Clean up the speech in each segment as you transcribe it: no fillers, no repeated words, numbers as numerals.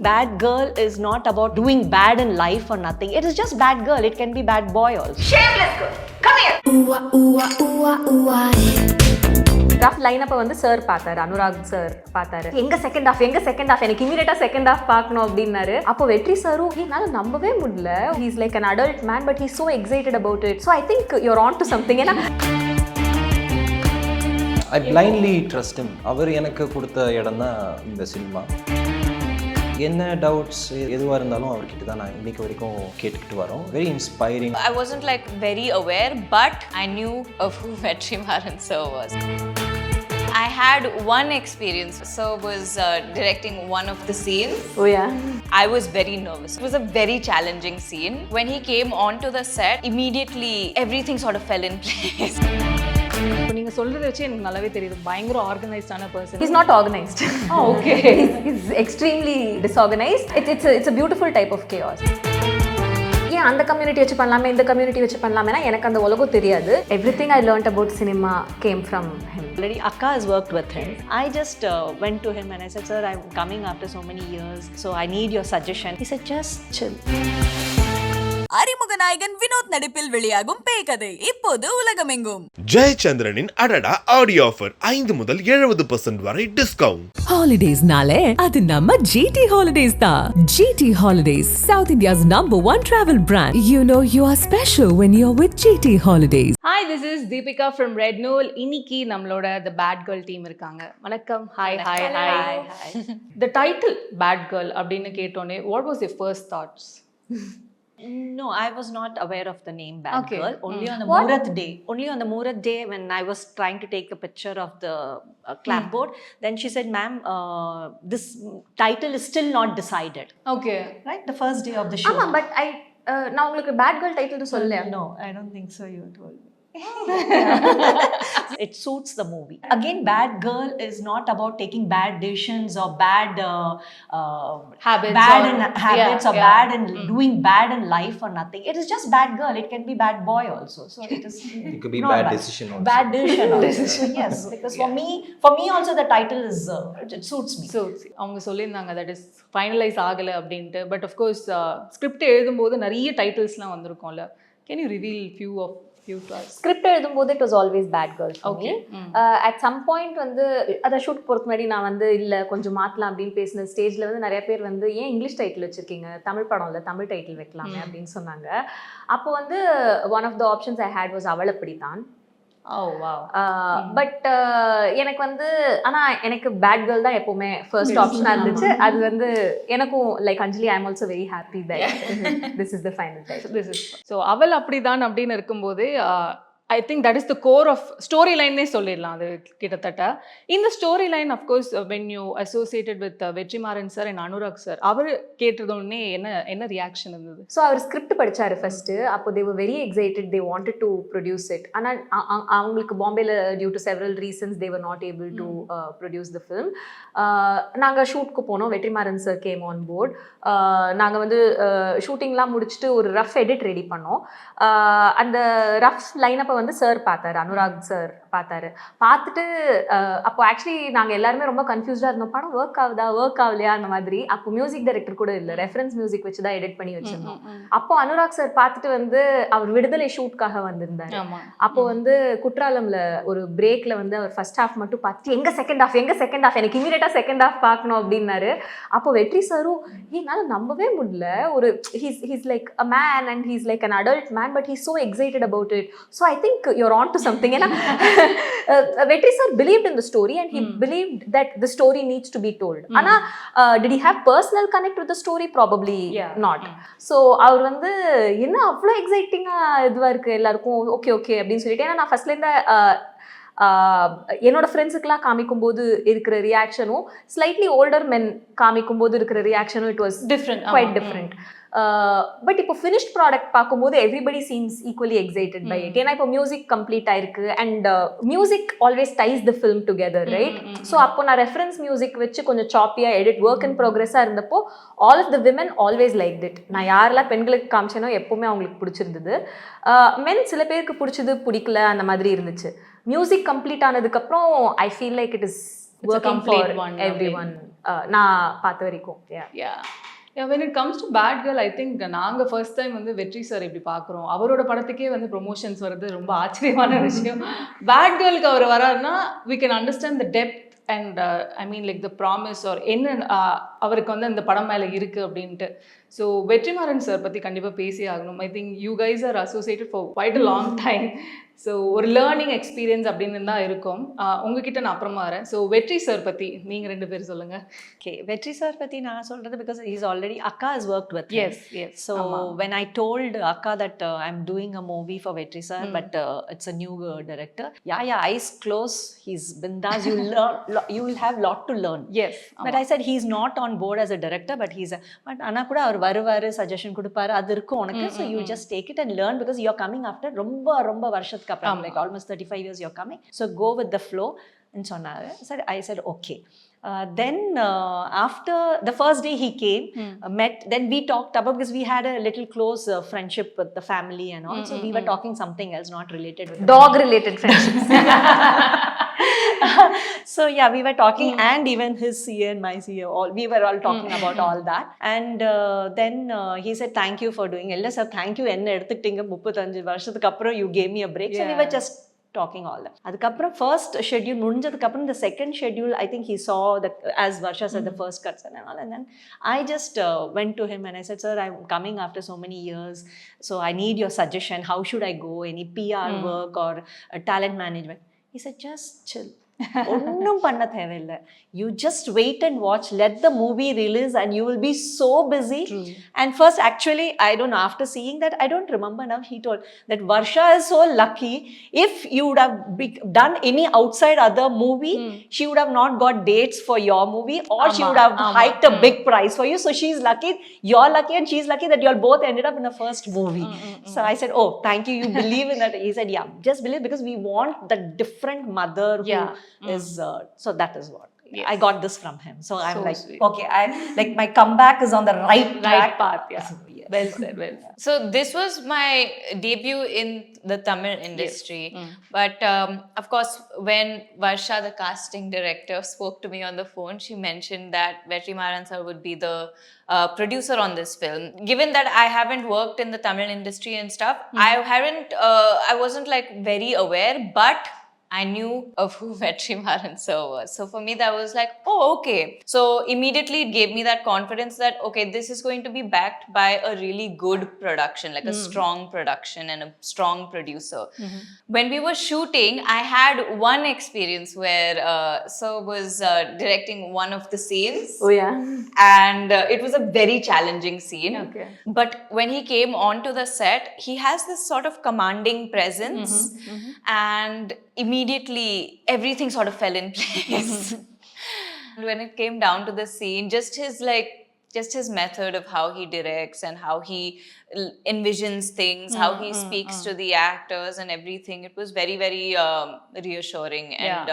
bad girl is not about doing bad in life or nothing. It is just bad girl. It can be bad boy also. Shameless girl. Come here. Rough லைனப்பை வந்து sir பார்த்தாரு, Anurag sir பார்த்தாரு. எங்க second half எனக்கு இமீடியட்டா second half பார்க்கணும் அப்படின்னாரு. அப்போ வெற்றி சாரும் என்னால நம்பவே முடியல. He is like an adult man but he's so excited about it. So I think you're on to something. ஏன்னா I blindly trust him. அவர் எனக்கு கொடுத்த இடம் தான் இந்த சினிமா. என்ன டவுட்ஸ் எதுவாக இருந்தாலும் அவர்கிட்ட தான் நான் இன்னைக்கு வரைக்கும் கேட்டுக்கிட்டு வரோம். Very inspiring. I wasn't like very aware, but I knew of who Vetrimaaran sir was. I had one experience. Sir was directing one of the scenes. Oh yeah. I was very nervous. It was a very challenging scene. When he came onto the set, immediately everything sort of fell in place. இப்போ நீங்கள் சொல்கிறத வச்சு எனக்கு நல்லாவே தெரியுது, பயங்கர ஆர்கனைஸ்டான person. He's not organized. Oh, okay. He's extremely disorganized. It's a beautiful type of chaos. ஏன் அந்த கம்யூனிட்டி வச்சு பண்ணலாமே, இந்த கம்யூனிட்டி வச்சு பண்ணலாமேனா எனக்கு அந்த உலகம் தெரியாது. Everything I learned about cinema came from him. Already Akka has worked with him. I just went to him and I said, sir, I'm coming after so many years, so I need your suggestion. He said, just chill. அறிமுக நாயகன் வினோத் நடிப்பில் வெளியாகும் பேய் கதை இப்போது உலகமெங்கும். ஜெயச்சந்திரனின் அடடா audio offer 5 முதல் 70% வரை டிஸ்கவுண்ட். ஹாலிடேஸ்னாலே அது நம்ம GT ஹாலிடேஸ் தான். GT holidays, South India's #1 travel brand. You know you are special when you're with GT holidays. Hi, this is Deepika from Rednool. இன்னைக்கு நம்மளோட The Bad Girl team இருக்காங்க. வணக்கம். Hi. The title Bad Girl அப்படின்னு கேட்டோனே what was your first thoughts? No, I was not aware of the name Bad Okay. Girl. Only on the Murat day. Only on the Murat day when I was trying to take a picture of the clapboard. Then she said, ma'am, this title is still not decided. Okay. Right? The first day of the show. ஆமா, but நான் உங்களுக்கு bad girl title சொல்லலையா? No, I don't think so. You told me. It suits the movie. Again, bad girl is not about taking bad decisions or bad Habits or bad in doing bad in life or nothing. It is just bad girl. It can be bad boy also. So it is. It could be not bad bad. decision also. Bad decision also. Yes, because for me also the title is it suits me. So அவங்க சொல்லியிருந்தாங்க that is finalize ஆகலை அப்படின்ட்டு. But of course script எழுதும்போது நிறைய டைட்டில்ஸ்லாம் வந்திருக்கும்ல. Can you reveal few to us? Script எழுதும்போது it was always bad girl for me. At some point வந்து அதை shoot போகிறதுக்கு முன்னாடி நான் வந்து இல்லை கொஞ்சம் மாற்றலாம் அப்படின்னு பேசின ஸ்டேஜில் வந்து நிறைய பேர் வந்து ஏன் இங்கிலீஷ் டைட்டில் வச்சுருக்கீங்க, தமிழ் படம் இல்லை தமிழ் டைட்டில் வைக்கலாமே அப்படின்னு சொன்னாங்க. அப்போ வந்து one of the options I had was அவள் அப்படித்தான். Oh wow. பட் எனக்கு வந்து ஆனால் எனக்கு பேட் கேர்ள் தான் எப்போவுமே ஃபர்ஸ்ட் ஆப்ஷனாக இருந்துச்சு. அது வந்து எனக்கும் like Anjali I am also very happy that this is the final title. So அவள் அப்படிதான் அப்படின்னு இருக்கும்போது I think that is the core of story line சொல்லிடலாம். அது கிட்டத்தட்ட இந்த story line of course when you associated with Vetrimaaran sir and Anurag sir, அவர் கேட்டதுடனே என்ன ரியாக்ஷன் இருந்தது? ஸோ அவர் ஸ்கிரிப்ட் படித்தார் ஃபஸ்ட்டு. அப்போ they were very excited, they wanted to produce it. ஆனால் அவங்களுக்கு பாம்பேல due to several reasons they were not able to produce the film. நாங்கள் ஷூட்க்கு போனோம். Vetrimaaran sir came on board. நாங்கள் வந்து ஷூட்டிங்லாம் முடிச்சுட்டு ஒரு ரஃப் எடிட் ரெடி பண்ணோம். அந்த ரஃப் லைனப்பை வந்து சார் பார்த்தாரு, அனுராக் சார் பார்த்தாரு. பார்த்துட்டு அப்போ ஆக்சுவலி நாங்கள் எல்லாருமே ரொம்ப கன்ஃபியூஸ்டாக இருந்தோம், படம் ஒர்க் ஆகலையா அந்த மாதிரி. அப்போ மியூசிக் டைரக்டர் கூட இல்லை, ரெஃபரன்ஸ் மியூசிக் வச்சு தான் எடிட் பண்ணி வச்சிருந்தோம். அப்போ அனுராக் சார் பார்த்துட்டு வந்து அவர் விடுதலை ஷூட்காக வந்திருந்தார். அப்போ வந்து குற்றாலம்ல ஒரு பிரேக்ல வந்து அவர் ஃபர்ஸ்ட் ஹாஃப் மட்டும் பார்த்துட்டு எங்க செகண்ட் ஹாஃப் எனக்கு இமீடியட்டா செகண்ட் ஹாஃப் பார்க்கணும் அப்படின்னாரு. அப்போ வெற்றி சாரும் என்னால நம்பவே முடியல. ஒரு he's like a man and he's like an adult man but he's so excited about it. So I think you're on to something. ஏன்னா Vetri sir believed in the story and he believed that the story needs to be told. ஆனா did he have personal connect with the story? Probably not. So அவர் வந்து என்ன அவ்வளோ எக்ஸைட்டிங்கா இதுவா இருக்கு எல்லாருக்கும், okay அப்படின்னு சொல்லிட்டு. ஏன்னா நான் ஃபர்ஸ்ட்லேருந்து என்னோட ஃப்ரெண்ட்ஸுக்கெலாம் காமிக்கும்போது இருக்கிற ரியாக்ஷனும் ஸ்லைட்லி ஓல்டர் மென் காமிக்கும்போது இருக்கிற ரியாக்ஷனும் it was quite different. But இப்போ ஃபினிஷ்ட் ப்ராடக்ட் பார்க்கும்போது everybody seems equally excited by it. ஏன்னா இப்போ மியூசிக் கம்ப்ளீட் ஆயிருக்கு and music always ties the film together, right? So அப்போ நான் ரெஃபரன்ஸ் மியூசிக் வச்சு கொஞ்சம் சாப்பியாக எடிட் ஒர்க் இன் ப்ரோக்ரெஸ்ஸாக இருந்தப்போ all of the women always like it. நான் யாரெல்லாம் பெண்களுக்கு காமிச்சேனோ எப்போவுமே அவங்களுக்கு பிடிச்சிருந்தது. மென் சில பேருக்கு பிடிச்சது பிடிக்கல அந்த மாதிரி இருந்துச்சு. மியூசிக் கம்ப்ளீட் ஆனதுக்கப்புறம் I feel like it is working for everyone. நான் பார்த்த வரைக்கும். when it comes to bad girl, I think நாங்கள் ஃபர்ஸ்ட் டைம் வந்து வெற்றி சார் இப்படி பார்க்குறோம். அவரோட படத்துக்கே வந்து ப்ரொமோஷன்ஸ் வர்றது ரொம்ப ஆச்சரியமான விஷயம். பேட் கேர்ளுக்கு அவர் வராருன்னா we can understand the depth and I mean like the promise or என்ன அவருக்கு வந்து அந்த படம் மேலே இருக்குது அப்படின்ட்டு. ஸோ வெற்றிமாறன் சார் பற்றி கண்டிப்பாக பேசி ஆகணும். I think you guys are associated for quite a long time. So ஒரு லேர்னிங் எக்ஸ்பீரியன்ஸ் அப்படின்னு தான் இருக்கும். உங்ககிட்ட நான் அப்புறமா வரேன். ஸோ வெற்றி சார் பற்றி நீங்கள் 2 பேர் சொல்லுங்கள். ஓகே, வெற்றி சார் பற்றி நான் சொல்கிறது பிகாஸ் இஸ் ஆல்ரெடி அக்கா has worked with him. Yes. So when I told Akka that I'm doing a movie for Vetri sir, but it's a new director. Yeah, eyes closed. He's bindas. You will have lot to learn. Yes. But I said he's not on board as a director, but but ana kuda அவர் வருவாரு, suggestion கொடுப்பாரு, அது இருக்கும் உனக்கு. So you just take it and learn because you're coming after ரொம்ப வருஷத்துக்கு அப்புறம், like almost 35 years you're coming. So go with the flow and சொன்னாரு. I said okay. Then after the first day he came, met, then we talked about, because we had a little close friendship with the family and all. So we were talking something else not related with dog related friendships. So yeah, we were talking and even his CA and my CA, we were all talking about all that. And then he said thank you for doing it. Sir, thank you enna edutittinga 35 வருஷத்துக்கு அப்புறம் you gave me a break. So we were just talking all that. அதுக்கப்புறம் first schedule முடிஞ்சதுக்கு அப்புறம் the second schedule, I think he saw the, as Varsha said, the first cuts and all. And then I just went to him and I said, sir, I'm coming after so many years, so I need your suggestion. How should I go? Any PR work or talent management? He said, just chill. ஒன்றும் பண்ண தேவையில்லை. You just wait and watch. Let the movie release and you will be so busy. True. And first, actually, I don't know, after seeing that, I don't remember now, he told that Varsha is so lucky. If you would have done any outside other movie, she would have not got dates for your movie, or she would have hiked a big price for you. So she's lucky, you're lucky, and she's lucky that you all both ended up in the first movie. So I said, oh, thank you. You believe in that? He said, yeah, just believe, because we want the different mother who is so that is what I got this from him. So I'm like, sweet. Okay, I like my comeback is on the right path. Yeah. Yes. Well said. So this was my debut in the Tamil industry. But of course, when Varsha, the casting director, spoke to me on the phone, she mentioned that Vetrimaaran sir would be the producer on this film. Given that I haven't worked in the Tamil industry and stuff, I wasn't like very aware, but I knew of who Vetrimaaran sir was. So for me, that was like, oh, okay. So immediately it gave me that confidence that, okay, this is going to be backed by a really good production, like a strong production and a strong producer. When we were shooting, I had one experience where sir was directing one of the scenes. Oh yeah. And it was a very challenging scene. Okay. But when he came onto the set, he has this sort of commanding presence, and immediately everything sort of fell in place. When it came down to the scene, just his method of how he directs and how he envisions things, how he speaks to the actors and everything, it was very, very reassuring. And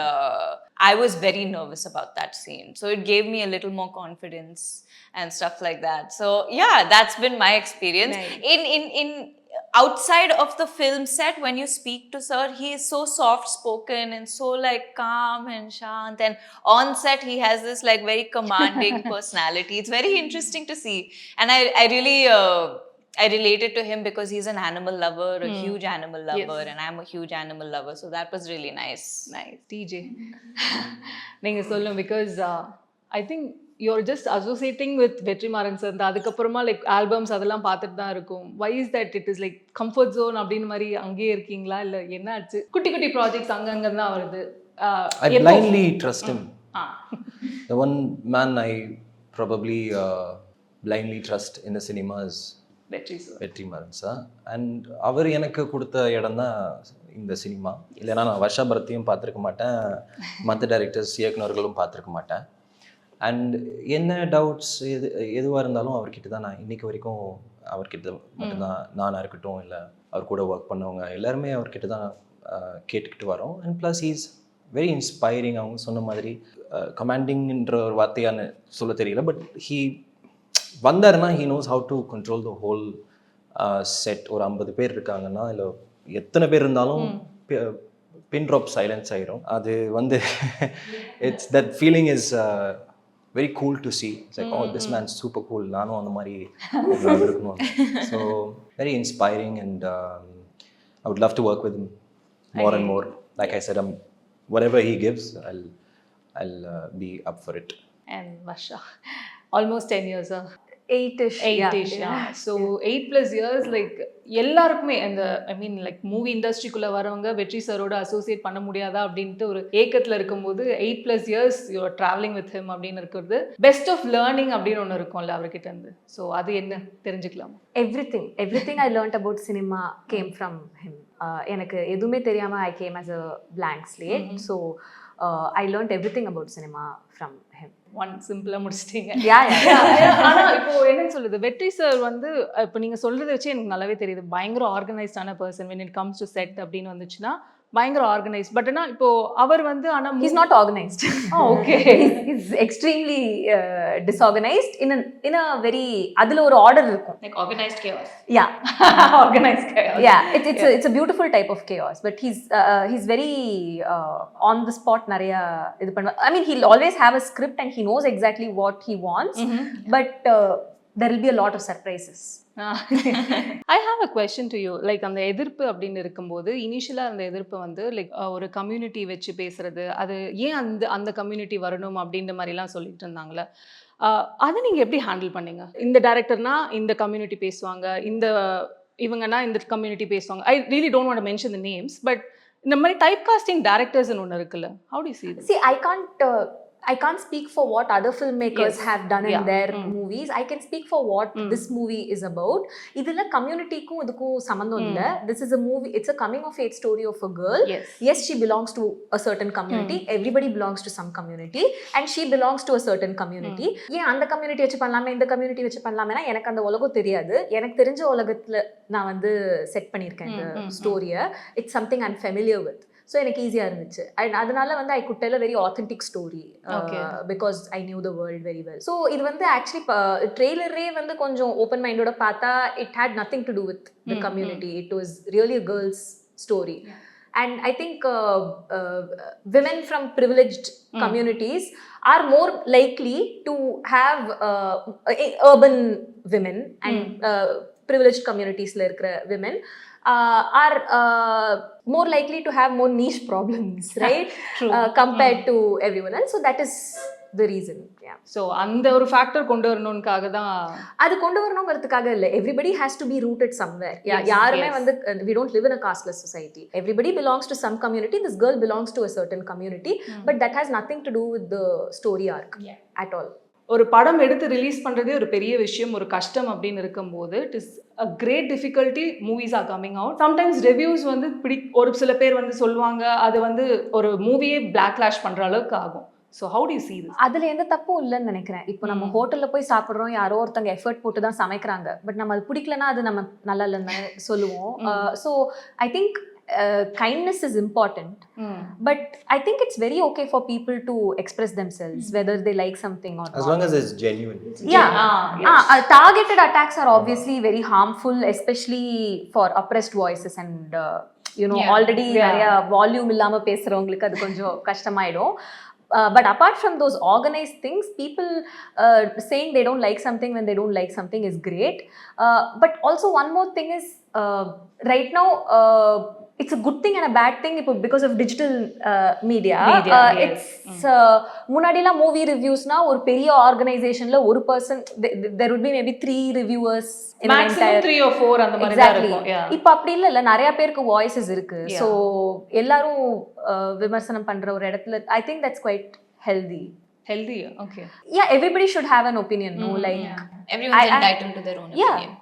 I was very nervous about that scene. So it gave me a little more confidence and stuff like that. So yeah, that's been my experience. Nice. In outside of the film set, when you speak to sir, he is so soft spoken and so like calm and shant, and on set he has this like very commanding personality. It's very interesting to see, and I really I related to him because he's an animal lover, a huge animal lover, and I'm a huge animal lover, so that was really nice. TJ, நீங்க சொல்லுங்க, because I think you're just associating with Vetrimaaran sir. அதுக்கப்புறமா like albums அதெல்லாம் பார்த்துட்டு தான் இருக்கும். Why is that? It is like comfort zone அப்படின்னு மாதிரி அங்கேயே இருக்கீங்களா, இல்லை என்ன ஆச்சு? குட்டி குட்டி ப்ராஜெக்ட்ஸ் அங்கங்க தான் வருது. I blindly trust him. The one man I probably blindly trust in the cinema is Vetrimaaran sir. And அவர் எனக்கு கொடுத்த இடம் தான் இந்த சினிமா. இல்லைன்னா நான் வருஷா பரத்தையும் பார்த்துருக்க மாட்டேன், மற்ற டைரக்டர்ஸ் இயக்குநர்களும் பார்த்துருக்க மாட்டேன். அண்ட் என்ன டவுட்ஸ் எதுவாக இருந்தாலும் அவர்கிட்ட தான் நான் இன்றைக்கி வரைக்கும் அவர்கிட்ட மட்டும்தான், நானாக இருக்கட்டும் இல்லை அவர் கூட ஒர்க் பண்ணவங்க எல்லாருமே அவர்கிட்ட தான் கேட்டுக்கிட்டு வரோம். And plus is very inspiring. அவங்க சொன்ன மாதிரி கமாண்டிங்ன்ற ஒரு வார்த்தையான்னு சொல்ல தெரியல, பட் ஹீ வந்தாருன்னா he knows how to control the whole set. ஒரு 50 பேர் இருக்காங்கன்னா இல்லை எத்தனை பேர் இருந்தாலும் பின் ட்ராப் சைலன்ஸ் ஆயிரும். அது வந்து it's that feeling is very cool to see. It's like, oh, this man's super cool. Nanu அந்த மாதிரி இருக்கணும். So very inspiring, and I would love to work with him more and more. Like I said, whatever he gives, I'll be up for it. And Varsha, almost 10 years. 8ish. 8ish, yeah. So 8+ years, like எல்லாருக்குமே அந்த ஐ mean like movie இண்டஸ்ட்ரிக்குள்ளே வரவங்க வெற்றி சரோட associate பண்ண முடியாதா அப்படின்ட்டு ஒரு ஏக்கத்தில் இருக்கும்போது 8+ years you're travelling with him அப்படின்னு இருக்கிறது பெஸ்ட் ஆஃப் லேர்னிங் அப்படின்னு ஒன்று இருக்கும்ல அவர்கிட்ட இருந்து. ஸோ அது என்ன தெரிஞ்சுக்கலாம்? Everything I learned about cinema came from him. எனக்கு எதுவுமே தெரியாமல் I came as a blank slate. So I learned everything about cinema from him. One சிம்பிளாக முடிச்சிட்டீங்க. ஆனால் இப்போ என்னன்னு சொல்லுது, வெற்றி சார் வந்து இப்போ நீங்கள் சொல்கிறத வச்சு எனக்கு நல்லாவே தெரியுது பயங்கர ஆர்கனைஸ்டான person. when it comes to set அப்படின்னு வந்துச்சுன்னா பயங்கர ஆர்கனைஸ். பட் ஆனால் இப்போ அவர் வந்து ஆனால் he's not organized. Okay. he's extremely disorganized in a very அதுல ஒரு ஆர்டர் இருக்கும். Like organized chaos. Yeah. Organized chaos. Yeah, it's a beautiful type of chaos, but he's very on the spot நிறைய இது பண்ணுவார். I mean, he'll always have a script and he knows exactly what he wants, but there will be a lot of surprises. I have a question to you. Like அந்த எதிர்ப்பு அப்படின்னு இருக்கும்போது இனிஷியலாக அந்த எதிர்ப்பு வந்து லைக் ஒரு கம்யூனிட்டி வச்சு பேசுறது, அது ஏன் அந்த கம்யூனிட்டி வரணும் அப்படின்ற மாதிரிலாம் சொல்லிட்டு இருந்தாங்களே, அதை நீங்கள் எப்படி ஹேண்டில் பண்ணீங்க? இந்த டைரக்டர்னா இந்த கம்யூனிட்டி பேசுவாங்க, இவங்கன்னா இந்த கம்யூனிட்டி பேசுவாங்க. I really don't want to mention the names, but இந்த மாதிரி டைப் காஸ்டிங் டைரக்டர்ஸ்னு ஒன்று இருக்குல்ல, how to you see this? See, I can't speak for what other filmmakers have done in their movies. I can speak for what this movie is about. Idhula community ku idukku sambandham illa. This is a movie, it's a coming of age story of a girl. Yes, she belongs to a certain community. Everybody belongs to some community, and she belongs to a certain community. Yeah, அந்த community வெச்சு பண்ணலாமே, இந்த community வெச்சு பண்ணலாமேனா எனக்கு அந்த உலகம் தெரியாது. எனக்கு தெரிஞ்ச உலகத்துல நான் வந்து செட் பண்ணியிருக்கேன் இந்த ஸ்டோரியை. It's something I'm familiar with. So எனக்கு ஈஸியாக இருந்துச்சு. அண்ட் அதனால வந்து I could tell a very authentic story because I knew the world very well. So இது வந்து ஆக்சுவலி ட்ரெய்லரே வந்து கொஞ்சம் ஓப்பன் மைண்டோட பார்த்தா it had nothing to do with the community. It was really a girl's story. And I think women from privileged communities are more likely to have urban women and privileged communities la irukra women are more likely to have more niche problems, right? Compared to everyone else. So that is the reason. Yeah. So அந்த ஒரு factor கொண்டு வரணும்காக தான் அது கொண்டு வரணும்ங்கிறதுக்காக இல்லை. everybody has to be rooted somewhere. யாருமே வந்து we don't live in a casteless society. Everybody belongs to some community. This girl belongs to a certain community, but that has nothing to do with the story arc at all. ஒரு படம் எடுத்து release பண்ணுறதே ஒரு பெரிய விஷயம், ஒரு கஷ்டம் அப்படின்னு இருக்கும்போது it is a great difficulty. Movies are coming out. Sometimes reviews வந்து ஒரு சில பேர் வந்து சொல்லுவாங்க, அது வந்து ஒரு மூவியே பேக்லாஷ் பண்ணுற அளவுக்கு ஆகும். So how to you see this? அதில் எந்த தப்பும் இல்லைன்னு நினைக்கிறேன். இப்போ நம்ம ஹோட்டலில் போய் சாப்பிட்றோம், யாரோ ஒருத்தங்க எஃபர்ட் போட்டு தான் சமைக்கிறாங்க, பட் நம்ம அது பிடிக்கலன்னா அது நம்ம நல்லா இல்லைன்னு சொல்லுவோம். So I think kindness is important, but I think it's very okay for people to express themselves whether they like something or not, as long as it's genuine. Targeted attacks are obviously very harmful, especially for oppressed voices and you know already நிறைய volume இல்லாம பேசுறவங்களுக்கு அது கொஞ்சம் கஷ்டமாயிடும். But apart from those organized things, people saying they don't like something when they don't like something is great. But also one more thing is right now it's a good thing and a bad thing because of digital media. It's munadila movie reviews na or periya organization la ஒரு person there would be maybe 3 reviewers in maximum an entire 3 or 4 அந்த மாதிரி தான் இருக்கும். இப்போ அப்படி இல்ல நிறைய பேருக்கு வாய்ஸஸ் இருக்கு. சோ எல்லாரும் விமர்சனம் பண்ற ஒரு இடத்துல I think that's quite healthy. Okay. Yeah, everybody should have an opinion, no? Like everyone's entitled to their own opinion.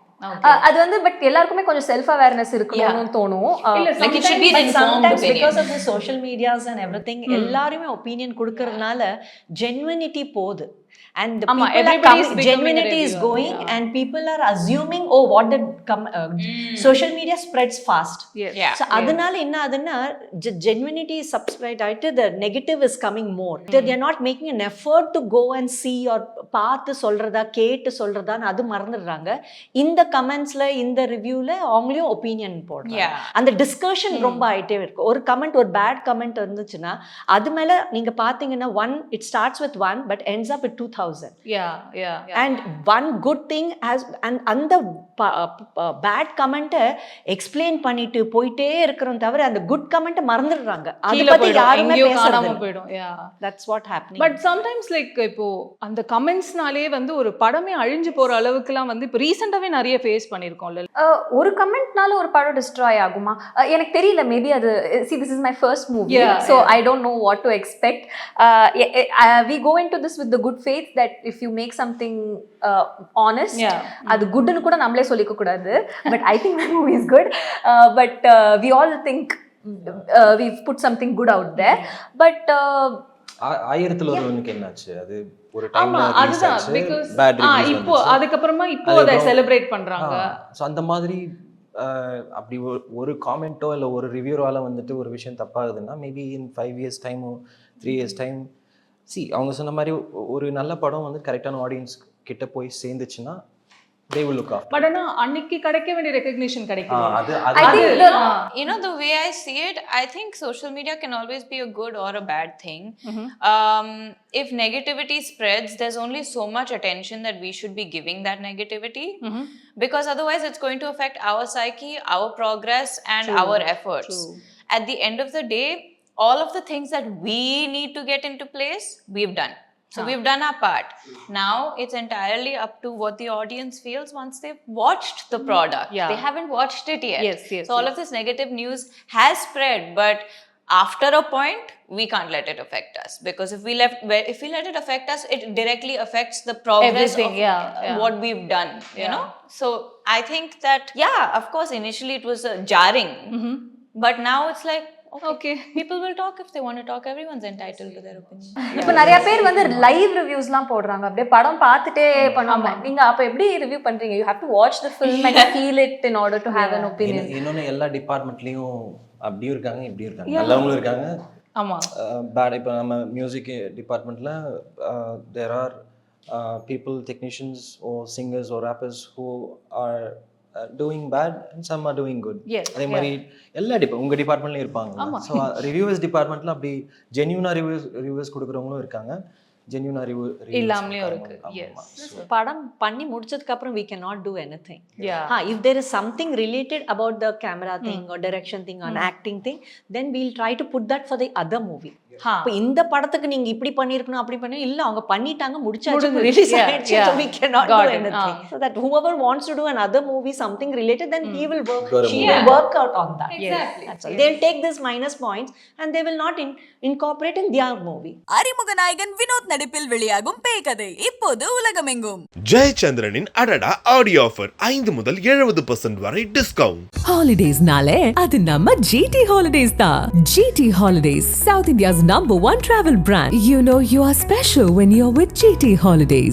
அது வந்து பட் எல்லாருக்குமே கொஞ்சம் செல்ஃப் அவேர்னஸ் இருக்கணும்னு தோணும். Like it should be an informed opinion. Because of the social medias and everything, எல்லாருமே opinion கொடுக்கறதுனால genuinity போகுது. And the genuinity is going and people are assuming what did social media spreads fast. So adanal enna adana genuinity is subscribed aittu, the negative is coming more. They are not making an effort to go and see or paathu solradha kettu solradha adu marandradanga. In the comments la in the review la avangale opinion podranga. And the discussion romba aite irukku. Or comment or bad comment irundhuchina adu mela neenga pathina one it starts with one but ends up with 2000. Yeah. And one good thing has and the bad comment explain பண்ணிட்டு போயிட்டே இருக்கறோம் தவிர அந்த good comment மறந்துடுறாங்க. அத கீழ பத்தி போயிடும், யாருமே எங்கேயோ பேசறது காணாம இல்ல. போயிடும். Yeah. That's what happening. But sometimes like இப்போ அந்த கமெண்ட்ஸ்னாலே வந்து ஒரு படமே அழிஞ்சு போற அளவுக்குலாம் வந்து இப்போ ரீசெண்டாவே நிறைய ஃபேஸ் பண்ணியிருக்கோம்ல. ஒரு கமெண்ட்னால ஒரு படம் டிஸ்ட்ராய் ஆகுமா? எனக்கு தெரியல, மேபி அது see this is my first movie, so I don't know what to expect. We go into this with the good faith that if you make something honest, அது குட்னு கூட நம்மளே சொல்லிக்க கூடாது, but I think the movie is good, but we all think we've put something good out there, but ஆயிரத்துல ஒருவனுக்கு என்னாச்சு அது ஒரு ஆமா டைம்ல ரிலீஸ் அதுதான் ஆச்சு, பிகாஸ் பேட் ரிவ்யூஸ் இப்போ அதுக்கப்புறமா இப்போ அதை செலிப்ரேட் பண்றாங்க. ஸோ அந்த மாதிரி அப்படி ஒரு காமெண்ட்டோ இல்லை ஒரு ரிவ்யூவால வந்துட்டு ஒரு விஷயம் தப்பாகுதுன்னா மேபி இன் 5 years டைமோ 3 years டைம் அவங்க சொன்ன மாதிரி ஒரு நல்ல படம் வந்து கரெக்டான ஆடியன்ஸ் கிட்ட போய் சேர்ந்துச்சுன்னா they will look after. But ஆனா அன்னைக்கு கிடைக்க வேண்டிய ரெகக்னிஷன் கிடைக்குது. I think you know, the way I see it, I think social media can always be a good or a bad thing. If negativity spreads, there's only so much attention that we should be giving that negativity, because otherwise it's going to affect our psyche, our progress, and our efforts. At the end of the day, all of the things that we need to get into place, we've done. So we've done our part. Now it's entirely up to what the audience feels once they've watched the product. They haven't watched it yet. Yes, so all of this negative news has spread, but after a point we can't let it affect us, because if we let it affect us, it directly affects the progress Everything, of what we've done, you know. So I think that of course initially it was jarring, but now it's like okay, people will talk if they want to talk. Everyone's entitled to their opinion. இப்போ நிறைய பேர் வந்து live ரிவ்யூஸ்லாம் போடுறாங்க, அப்படியே படம் பார்த்துட்டே பண்ணுவாங்க. நீங்க அப்ப எப்படி ரிவ்யூ பண்றீங்க? you have to watch the film and feel it in order to have an opinion. இன்னொன்னு எல்லா டிபார்ட்மெண்ட்லயும் அப்படியும் இருக்காங்க இப்படியும் இருக்காங்க, நல்லவங்களும் இருக்காங்க. ஆமா பேட் இப்போ நம்ம மியூசிக் டிபார்ட்மெண்ட்ல there are people, technicians or singers or rappers who are doing bad and some are doing good. அதே மாதிரி எல்லா உங்க டிபார்ட்மெண்ட்லயும் இருப்பாங்க. ஸோ ரிவ்யூவர்ஸ் டிபார்ட்மெண்ட்ல அப்படி ஜென்யூனா ரிவ்யூவர்ஸ் கொடுக்குறவங்களும் இருக்காங்க, ஜென்யூனா ரிவ்யூ இல்லாமலேயும் இருக்கு. படம் பண்ணி முடிச்சதுக்கு அப்புறம் we cannot do anything. If there is something related about the camera thing or direction thing or acting thing, then we'll try to put that for the other movie. இப்போ இந்த படத்துக்கு நீங்க இப்படி பண்ணிருக்கணும் அப்படி பண்ணி இல்ல அவங்க பண்ணிட்டாங்க முடிச்சாச்சு ரிலீஸ் ஆயிடுச்சு, so we cannot do anything. So that whoever wants to do another movie something related, then he will work out on that. That's all. They'll take this minus points and they will not incorporate in their movie. அறிமுக நாயகன் வினோத் நடிப்பில் வெளியாகும் பேய் கதை இப்போது உலகமெங்கும். ஜெயச்சந்திரனின் அடடா audio offer 5 முதல் 70% வரை டிஸ்கவுண்ட். Holidays-நாலே அது நம்ம GT Holidays தான். GT Holidays, South India's #1 travel brand. You know you are special when you're with GT Holidays.